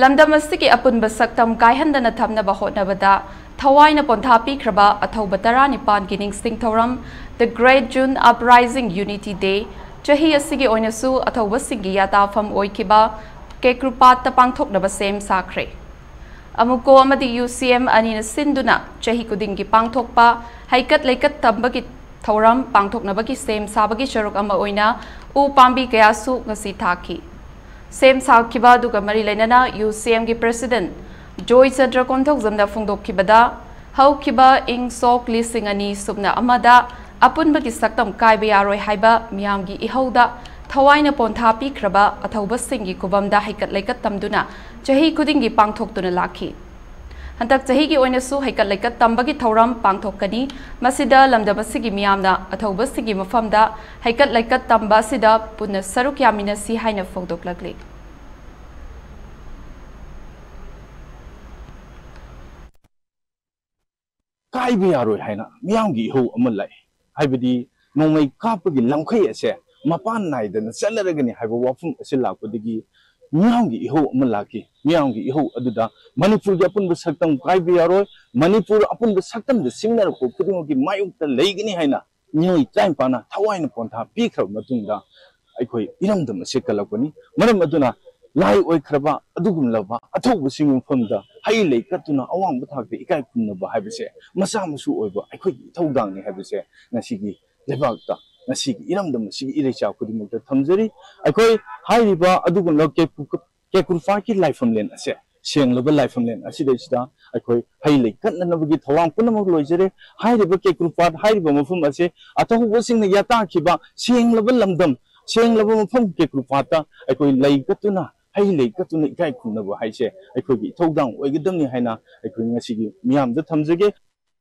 lamdamasiki apun basaktam kaihandana thamna bahotnabada Thawaina Ponthapi Kraba Athobatara Nipan Gining Sting Thoram, the Great June Uprising Unity Day, Chahi Asigi Oinasu, Athobasigi Yata from Oikiba, Kekrupat Pangtok Nabasem Sakre. AMUCO amadi UCM Anina Sinduna, Chahi Kudingi Pangtokpa, Haikat Lekat Tambaki Thoram, Pangtok Nabaki Same Sabagi Saruk Ama Oina, U Pambi Kayasu Ngasi Taki. Same Sakiba Duga Marilenana, UCM gi President. Joy Center Kontok Zamda Fungdok Kibada, How Kiba Ing Sok Lisingani Subna Amada, Apun Bagi Saktam Kaiba Roy Haiba, Miamgi Ihoda, Tawaina Ponthapi Kraba, Athobasingi Kubamda Hikat Lekat Tamduna, Jahi Kudingi Pangtok Duna Laki. Hantak Jahigi Oinasu Hikat Lekat Tambagi Thoram Pangtokani, Masida Lamdabasigi Miyamna, Athobasigi Mafamda, Hikat Lekat Tamba Sida, Puna Saruk Yamina Si Haina Fungdok Lagli. Kaibi aroi haina miyamgi ho amalai haibadi nongmai kapagi lamkhai ase mapan naidana salaragani haiba wafum asila kodigi miyamgi ho amalaki miyamgi ho aduda manipur gi apun basaktam kaibi aroi manipur apun basaktam de singnar ko kudingi mayukta leigini haina nyoi time pana thawaina pontha pikhrab matungda aikoi iramdam sekalakoni maram aduna lai oi khraba adugum laba athobu singum famda hai lei katuna awang buthak de ikai kunna haibase masa musu oiba aikoi thaudang ni haibase nasigi lebakta nasigi iramdam sigi irecha kudimukta thamjari aikoi hairiba adugum lok ke kurfa ki life len ase seng loba life len asida sida aikoi hai lei katna nabagi thawang punamuk loijare hairiba ke kurfa hairiba mafum ase athobu sing ne yata khiba seng loba lamdam seng loba mafum ke kurfa ta aikoi lei katuna hai lei katuna ikai kunna haise aikoi gi thaudang oigidamni haina aikoi ngasi gi miyam da thamjage